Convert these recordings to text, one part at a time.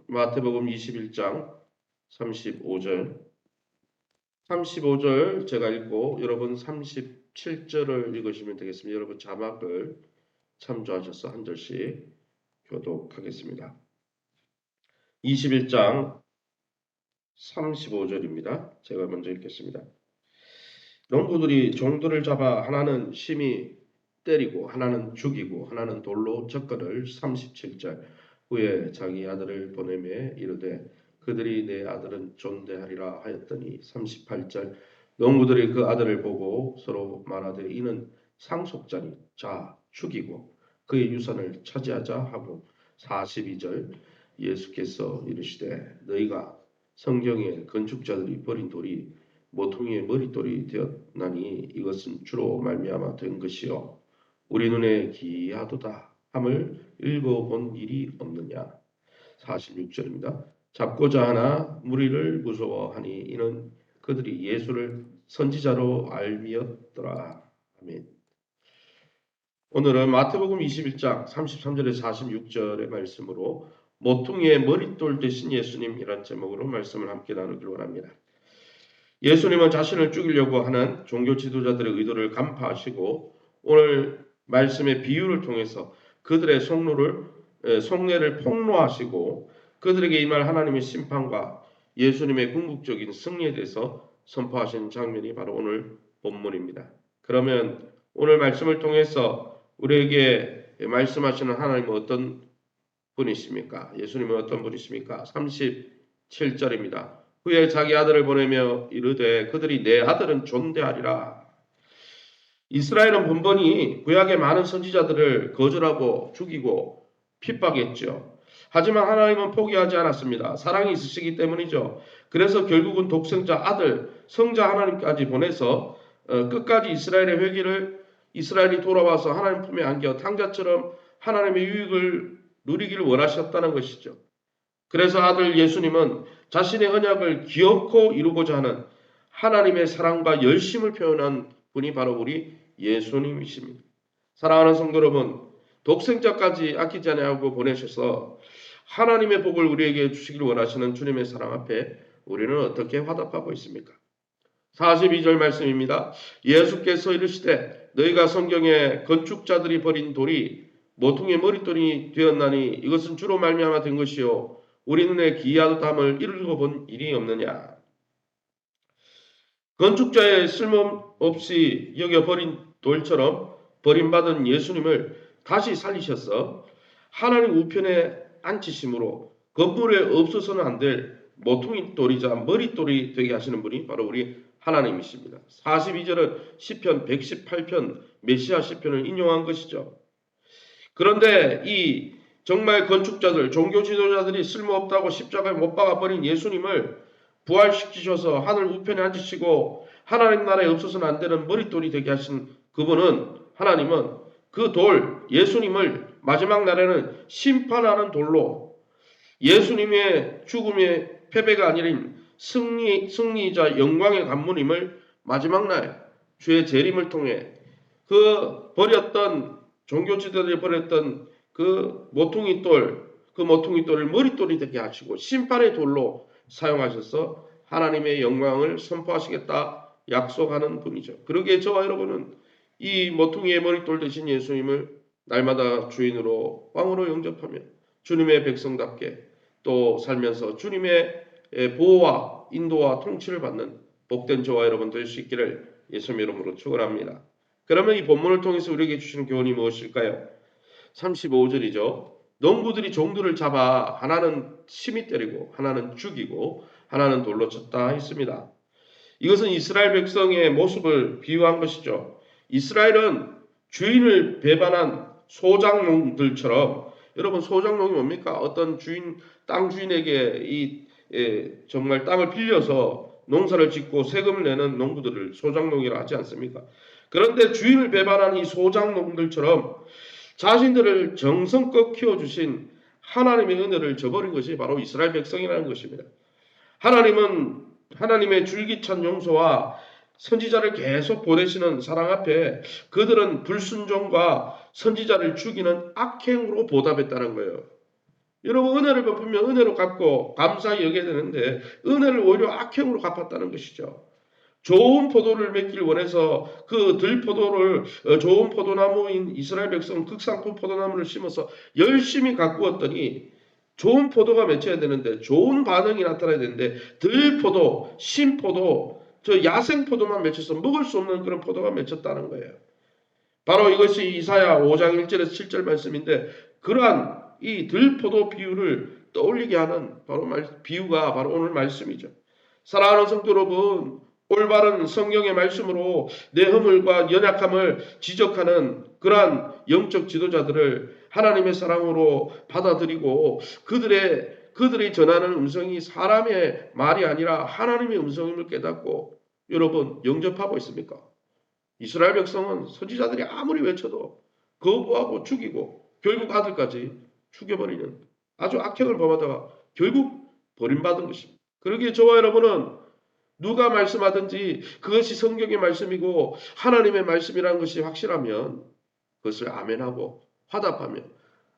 마태복음 21장 35절 제가 읽고 여러분 37절을 읽으시면 되겠습니다. 여러분 자막을 참조하셔서 한 절씩 교독하겠습니다. 21장 35절입니다. 제가 먼저 읽겠습니다. 농부들이 종들을 잡아 하나는 심히 때리고 하나는 죽이고 하나는 돌로 쳤거늘. 37절 후에 자기 아들을 보내매 이르되 그들이 내 아들은 존대하리라 하였더니. 38절 농부들이 그 아들을 보고 서로 말하되 이는 상속자니 자 죽이고 그의 유산을 차지하자 하고. 42절 예수께서 이르시되 너희가 성경에 건축자들이 버린 돌이 모퉁이의 머릿돌이 되었나니 이것은 주로 말미암아 된 것이요 우리 눈에 기이하도다 함을 읽어본 일이 없느냐. 46절입니다. 잡고자 하나 무리를 무서워하니 이는 그들이 예수를 선지자로 알미었더라. 아멘. 오늘은 마태복음 21장 33절에서 46절의 말씀으로 모퉁이의 머릿돌 되신 예수님이란 제목으로 말씀을 함께 나누기를 원합니다. 예수님은 자신을 죽이려고 하는 종교 지도자들의 의도를 간파하시고 오늘 말씀의 비유를 통해서 그들의 속내를 폭로하시고 그들에게 임할 하나님의 심판과 예수님의 궁극적인 승리에 대해서 선포하신 장면이 바로 오늘 본문입니다. 그러면 오늘 말씀을 통해서 우리에게 말씀하시는 하나님은 어떤 분이십니까? 예수님은 어떤 분이십니까? 37절입니다. 후에 자기 아들을 보내며 이르되 그들이 내 아들은 존대하리라. 이스라엘은 번번이 구약의 많은 선지자들을 거절하고 죽이고 핍박했죠. 하지만 하나님은 포기하지 않았습니다. 사랑이 있으시기 때문이죠. 그래서 결국은 독생자 아들 성자 하나님까지 보내서 끝까지 이스라엘의 회개를 이스라엘이 돌아와서 하나님 품에 안겨 탕자처럼 하나님의 유익을 누리기를 원하셨다는 것이죠. 그래서 아들 예수님은 자신의 언약을 기어코 이루고자 하는 하나님의 사랑과 열심을 표현한 분이 바로 우리 예수님이십니다. 사랑하는 성도 여러분, 독생자까지 아끼지 아니하고 보내셔서 하나님의 복을 우리에게 주시기를 원하시는 주님의 사랑 앞에 우리는 어떻게 화답하고 있습니까? 42절 말씀입니다. 예수께서 이르시되 너희가 성경에 건축자들이 버린 돌이 모퉁이의 머릿돌이 되었나니 이것은 주로 말미암아 된 것이요 우리 눈에 기이하도담을 읽어본 일이 없느냐. 건축자의 쓸모없이 여겨 버린 돌처럼 버림받은 예수님을 다시 살리셔서 하나님 우편에 앉히심으로 건물에 없어서는 안 될 모퉁이 돌이자 머릿돌이 되게 하시는 분이 바로 우리 하나님이십니다. 42절은 시편 118편 메시아 시편을 인용한 것이죠. 그런데 이 정말 건축자들, 종교 지도자들이 쓸모없다고 십자가에 못 박아버린 예수님을 부활시키셔서 하늘 우편에 앉으시고 하나님 나라에 없어서는 안 되는 머릿돌이 되게 하신 그분은 하나님은 그 돌, 예수님을 마지막 날에는 심판하는 돌로 예수님의 죽음의 패배가 아닌 승리이자 영광의 관문임을 마지막 날 주의 재림을 통해 그 버렸던 종교 지도자들이 버렸던 그 모퉁이 돌을 머릿돌이 되게 하시고 심판의 돌로 사용하셔서 하나님의 영광을 선포하시겠다 약속하는 분이죠. 그러기에 저와 여러분은 이 모퉁이의 머릿돌 되신 예수님을 날마다 주인으로 왕으로 영접하며 주님의 백성답게 또 살면서 주님의 보호와 인도와 통치를 받는 복된 저와 여러분 될 수 있기를 예수님 이름으로 축원합니다. 그러면 이 본문을 통해서 우리에게 주시는 교훈이 무엇일까요? 35절이죠. 농부들이 종들을 잡아 하나는 심히 때리고 하나는 죽이고 하나는 돌로 쳤다 했습니다. 이것은 이스라엘 백성의 모습을 비유한 것이죠. 이스라엘은 주인을 배반한 소작농들처럼, 여러분 소작농이 뭡니까? 어떤 땅 주인에게 정말 땅을 빌려서 농사를 짓고 세금을 내는 농부들을 소작농이라 하지 않습니까? 그런데 주인을 배반한 이 소작농들처럼 자신들을 정성껏 키워주신 하나님의 은혜를 저버린 것이 바로 이스라엘 백성이라는 것입니다. 하나님은 하나님의 줄기찬 용서와 선지자를 계속 보내시는 사랑 앞에 그들은 불순종과 선지자를 죽이는 악행으로 보답했다는 거예요. 여러분 은혜를 베풀면 은혜로 갚고 감사히 여겨야 되는데 은혜를 오히려 악행으로 갚았다는 것이죠. 좋은 포도를 맺길 원해서 그 들포도를 좋은 포도나무인 이스라엘 백성 극상품 포도나무를 심어서 열심히 가꾸었더니 좋은 포도가 맺혀야 되는데 좋은 반응이 나타나야 되는데 들포도, 신포도, 저 야생포도만 맺혀서 먹을 수 없는 그런 포도가 맺혔다는 거예요. 바로 이것이 이사야 5장 1절에서 7절 말씀인데 그러한 이 들포도 비유를 떠올리게 하는 비유가 바로 오늘 말씀이죠. 사랑하는 성도 여러분, 올바른 성경의 말씀으로 내 허물과 연약함을 지적하는 그러한 영적 지도자들을 하나님의 사랑으로 받아들이고 그들이 전하는 음성이 사람의 말이 아니라 하나님의 음성임을 깨닫고 여러분 영접하고 있습니까? 이스라엘 백성은 선지자들이 아무리 외쳐도 거부하고 죽이고 결국 아들까지 죽여버리는 아주 악행을 범하다가 결국 버림받은 것입니다. 그러기에 저와 여러분은 누가 말씀하든지 그것이 성경의 말씀이고 하나님의 말씀이라는 것이 확실하면 그것을 아멘하고 화답하며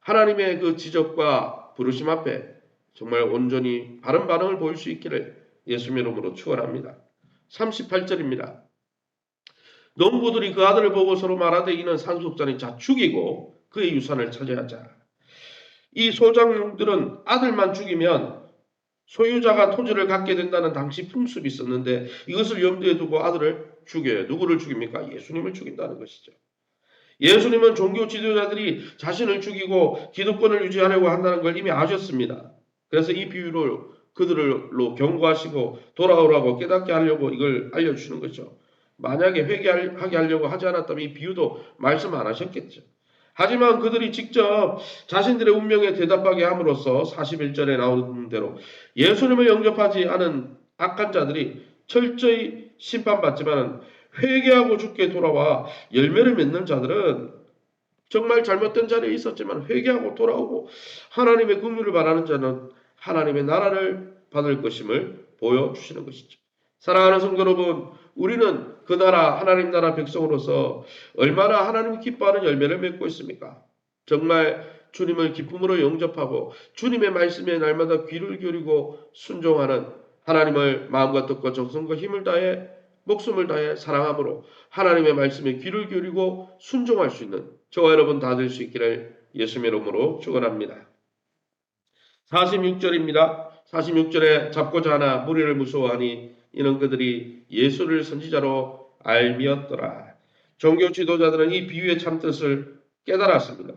하나님의 그 지적과 부르심 앞에 정말 온전히 바른 반응을 보일 수 있기를 예수님 이름으로 축원합니다. 38절입니다. 농부들이 그 아들을 보고 서로 말하되 이는 상속자니 자 죽이고 그의 유산을 차지하자. 이 소장들은 아들만 죽이면 소유자가 토지를 갖게 된다는 당시 풍습이 있었는데 이것을 염두에 두고 아들을 죽여요. 누구를 죽입니까? 예수님을 죽인다는 것이죠. 예수님은 종교 지도자들이 자신을 죽이고 기득권을 유지하려고 한다는 걸 이미 아셨습니다. 그래서 이 비유를 그들로 경고하시고 돌아오라고 깨닫게 하려고 이걸 알려주시는 거죠. 만약에 회개하게 하려고 하지 않았다면 이 비유도 말씀 안 하셨겠죠. 하지만 그들이 직접 자신들의 운명에 대답하게 함으로써 41절에 나오는 대로 예수님을 영접하지 않은 악한 자들이 철저히 심판받지만 회개하고 죽게 돌아와 열매를 맺는 자들은 정말 잘못된 자리에 있었지만 회개하고 돌아오고 하나님의 긍휼을 바라는 자는 하나님의 나라를 받을 것임을 보여주시는 것이죠. 사랑하는 성도 여러분, 우리는 그 나라 하나님 나라 백성으로서 얼마나 하나님 기뻐하는 열매를 맺고 있습니까? 정말 주님을 기쁨으로 영접하고 주님의 말씀에 날마다 귀를 기울이고 순종하는 하나님을 마음과 뜻과 정성과 힘을 다해 목숨을 다해 사랑함으로 하나님의 말씀에 귀를 기울이고 순종할 수 있는 저와 여러분 다 될 수 있기를 예수님의 이름으로 축원합니다. 46절입니다. 46절에 잡고자 하나 무리를 무서워하니 이는 그들이 예수를 선지자로 알미었더라. 종교 지도자들은 이 비유의 참뜻을 깨달았습니다.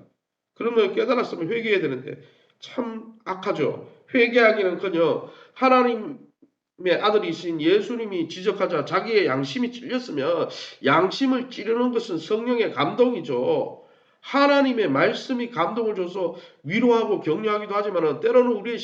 그러면 깨달았으면 회개해야 되는데 참 악하죠. 회개하기는커녕 하나님의 아들이신 예수님이 지적하자 자기의 양심이 찔렸으면 양심을 찌르는 것은 성령의 감동이죠. 하나님의 말씀이 감동을 줘서 위로하고 격려하기도 하지만 때로는 우리의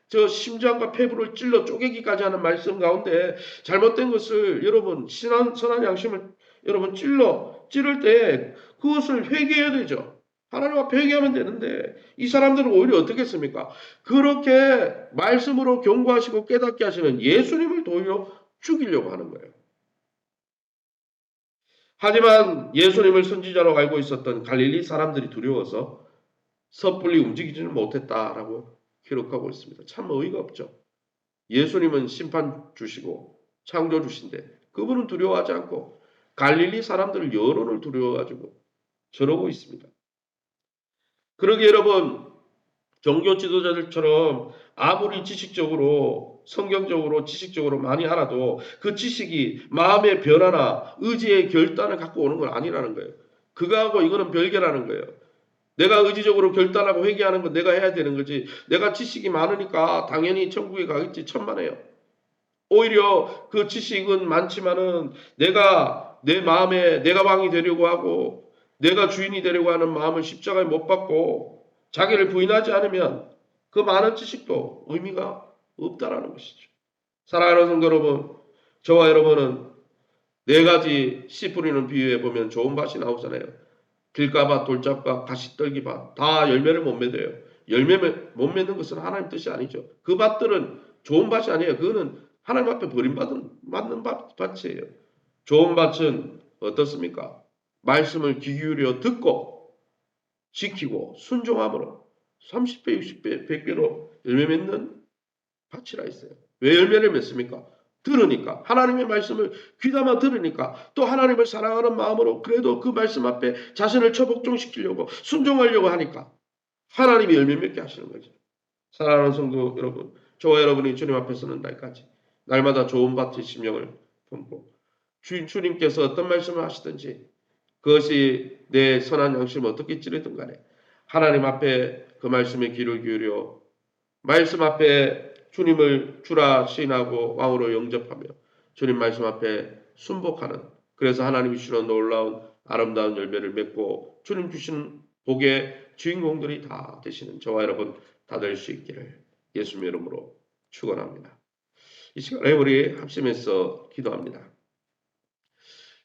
저 심장과 폐부를 찔러 쪼개기까지 하는 말씀 가운데 잘못된 것을 여러분 선한 양심을 여러분 찌를 때 그것을 회개해야 되죠. 하나님 앞에 회개하면 되는데 이 사람들은 오히려 어떻게 했습니까? 그렇게 말씀으로 경고하시고 깨닫게 하시는 예수님을 도리어 죽이려고 하는 거예요. 하지만 예수님을 선지자로 알고 있었던 갈릴리 사람들이 두려워서 섣불리 움직이지는 못했다라고 기록하고 있습니다. 참 어이가 없죠. 예수님은 심판 주시고 창조 주신데 그분은 두려워하지 않고 갈릴리 사람들 여론을 두려워가지고 저러고 있습니다. 그러게 여러분 종교 지도자들처럼 아무리 성경적으로 지식적으로 많이 알아도 그 지식이 마음의 변화나 의지의 결단을 갖고 오는 건 아니라는 거예요. 그거하고 이거는 별개라는 거예요. 내가 의지적으로 결단하고 회개하는 건 내가 해야 되는 거지. 내가 지식이 많으니까 당연히 천국에 가겠지 천만에요. 오히려 그 지식은 많지만은 내가 내 마음에 내가 왕이 되려고 하고 내가 주인이 되려고 하는 마음을 십자가에 못 박고 자기를 부인하지 않으면 그 많은 지식도 의미가 없다라는 것이죠. 사랑하는 성도 여러분, 저와 여러분은 네 가지 씨 뿌리는 비유에 보면 좋은 밭이 나오잖아요. 길가밭, 돌잡밭, 가시떨기밭 다 열매를 못 맺어요. 열매 못 맺는 것은 하나님 뜻이 아니죠. 그 밭들은 좋은 밭이 아니에요. 그거는 하나님 앞에 맞는 밭이에요. 좋은 밭은 어떻습니까? 말씀을 귀 기울여 듣고 지키고 순종함으로 30배, 60배, 100배로 열매 맺는 밭이라 했어요. 왜 열매를 맺습니까? 들으니까 하나님의 말씀을 귀담아 들으니까 또 하나님을 사랑하는 마음으로 그래도 그 말씀 앞에 자신을 처복종시키려고 순종하려고 하니까 하나님이 열매 맺게 하시는 거죠. 사랑하는 성도 여러분, 저와 여러분이 주님 앞에 서는 날까지 날마다 좋은 밭의 심령을 품고 주님께서 어떤 말씀을 하시든지 그것이 내 선한 양심을 어떻게 찌르든 간에 하나님 앞에 그 말씀에 귀를 기울여 말씀 앞에 주님을 주라 시인하고 왕으로 영접하며 주님 말씀 앞에 순복하는, 그래서 하나님이 주시는 놀라운 아름다운 열매를 맺고 주님 주신 복의 주인공들이 다 되시는 저와 여러분 다 될 수 있기를 예수님의 이름으로 축원합니다. 이 시간에 우리 합심해서 기도합니다.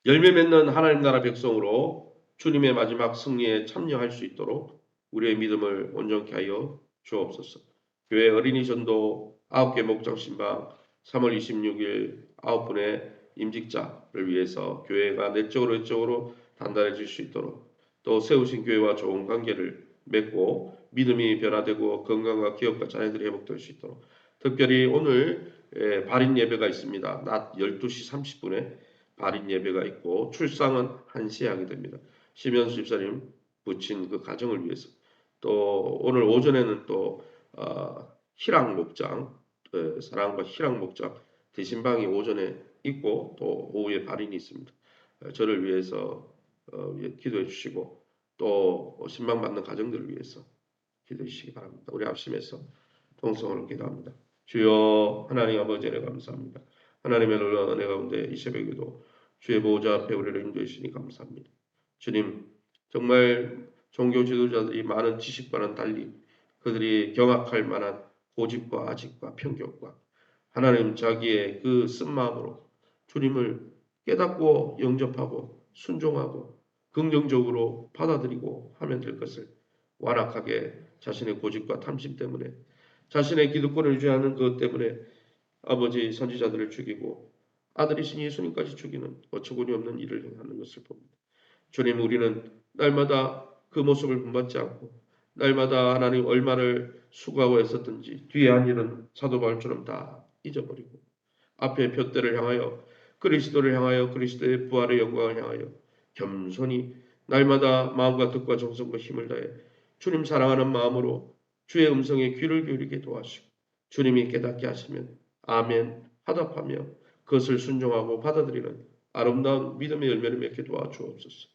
열매 맺는 하나님 나라 백성으로 주님의 마지막 승리에 참여할 수 있도록 우리의 믿음을 온전케 하여 주옵소서. 교회 어린이 전도 9개 목장 신방 3월 26일 9분의 임직자를 위해서 교회가 내적으로 외적으로 단단해질 수 있도록 또 세우신 교회와 좋은 관계를 맺고 믿음이 변화되고 건강과 기업과 자녀들이 회복될 수 있도록 특별히 오늘 발인 예배가 있습니다. 낮 12시 30분에 발인 예배가 있고 출상은 1시에 하게 됩니다. 심현수 집사님 부친 그 가정을 위해서 또 오늘 오전에는 또 희랑 목장 사랑과 희랑 목장 대신방이 오전에 있고 또 오후에 발인이 있습니다. 저를 위해서 기도해 주시고 또 신방 받는 가정들을 위해서 기도해 주시기 바랍니다. 우리 합심해서 통성으로 기도합니다. 주여 하나님 아버지 은혜 감사합니다. 하나님의 놀라운 은혜 가운데 이 새벽에도 주의 보호자 앞에 우리를 인도해 주시니 감사합니다. 주님 정말 종교 지도자들이 많은 지식과는 달리 그들이 경악할 만한 고집과 아직과 편견과 하나님 자기의 그 쓴마음으로 주님을 깨닫고 영접하고 순종하고 긍정적으로 받아들이고 하면 될 것을 완악하게 자신의 고집과 탐심 때문에 자신의 기득권을 유지하는 것 때문에 아버지 선지자들을 죽이고 아들이신 예수님까지 죽이는 어처구니 없는 일을 행하는 것을 봅니다. 주님 우리는 날마다 그 모습을 본받지 않고 날마다 하나님 얼마를 수고하고 애썼든지 뒤에 한 일은 사도 바울처럼 다 잊어버리고 앞에 푯대를 향하여 그리스도를 향하여 그리스도의 부활의 영광을 향하여 겸손히 날마다 마음과 뜻과 정성과 힘을 다해 주님 사랑하는 마음으로 주의 음성에 귀를 기울이게 도와주시고 주님이 깨닫게 하시면 아멘 화답하며 그것을 순종하고 받아들이는 아름다운 믿음의 열매를 맺게 도와주옵소서.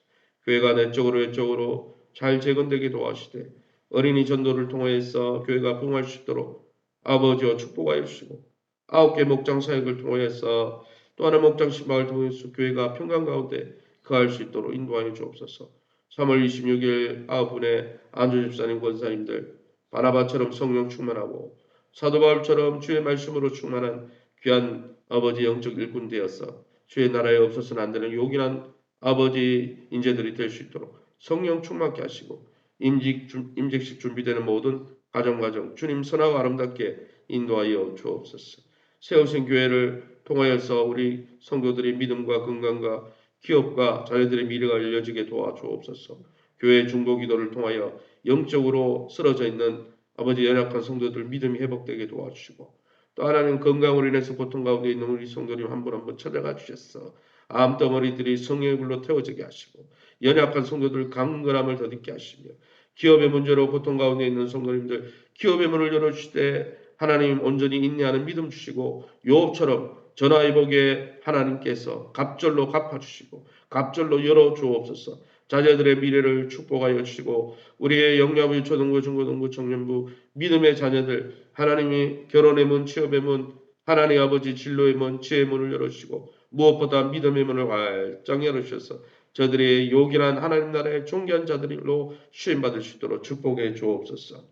교회가 내적으로 외적으로 잘 재건되게 도와주시되 어린이 전도를 통하여서 교회가 부흥할 수 있도록 아버지와 축복하여 주시고 9개 목장 사역을 통하여서 또 하나 목장 신방을 통해서 교회가 평강 가운데 거할 수 있도록 인도하여 주옵소서. 3월 26일 9분에 안주 집사님 권사님들 바나바처럼 성령 충만하고 사도 바울처럼 주의 말씀으로 충만한 귀한 아버지 영적 일꾼 되어서 주의 나라에 없어서는 안 되는 요긴한 아버지 인재들이 될 수 있도록 성령 충만케 하시고 임직식 준비되는 모든 가정 주님 선하고 아름답게 인도하여 주옵소서. 세우신 교회를 통하여서 우리 성도들의 믿음과 건강과 기업과 자녀들의 미래가 열려지게 도와주옵소서. 교회 중보 기도를 통하여 영적으로 쓰러져 있는 아버지 연약한 성도들 믿음이 회복되게 도와주시고 또 하나님 건강으로 인해서 고통 가운데 있는 우리 성도님 한 분 한 분 찾아가 주셔서 암덩어리들이 성령의 불로 태워지게 하시고 연약한 성도들 강건함을 더듬게 하시며 기업의 문제로 고통 가운데 있는 성도님들 기업의 문을 열어주시되 하나님 온전히 인내하는 믿음 주시고 요업처럼 전화위복에 하나님께서 갑절로 갚아주시고 갑절로 열어주옵소서. 자녀들의 미래를 축복하여 주시고 우리의 영야부 초등부 중고등부 청년부 믿음의 자녀들 하나님이 결혼의 문 취업의 문 하나님 아버지 진로의 문 지혜의 문을 열어주시고 무엇보다 믿음의 문을 활짝 열어주셔서 저들의 요긴한 하나님 나라의 존귀한 자들로 수임받을 수 있도록 축복해 주옵소서.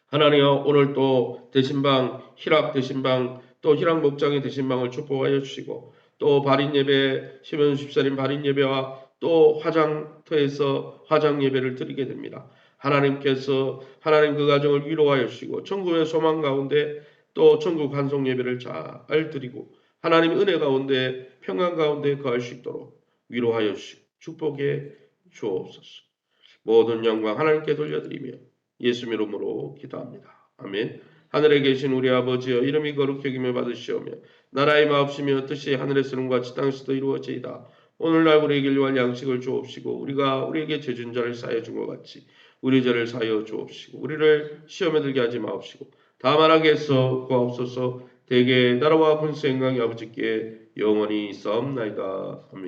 하나님여 오늘 또 대신방 희락 대신방 또 희락 목장의 대신방을 축복하여 주시고 또 발인 예배 심현수 집사님 발인 예배와 또 화장터에서 화장 예배를 드리게 됩니다. 하나님께서 하나님 그 가정을 위로하여 주시고 천국의 소망 가운데 또 천국 환송 예배를 잘 드리고 하나님 은혜 가운데 평안 가운데 거할 수 있도록 위로하여 주시고 축복해 주옵소서. 모든 영광 하나님께 돌려드리며 예수 이름으로 기도합니다. 아멘. 하늘에 계신 우리 아버지여 이름이 거룩히 여김을 받으시오며 나라의 마옵시며 뜻이 하늘에서는 같이 땅에서도 이루어지이다. 오늘날 우리에게 일용할 양식을 주옵시고 우리가 우리에게 죄진 자를 사하여 준 것 같이 우리 죄를 사하여 주옵시고 우리를 시험에 들게 하지 마옵시고 다만 악에서 구하옵소서. 대개 나라와 권세 영광이 아버지께 영원히 있사옵나이다. 아멘.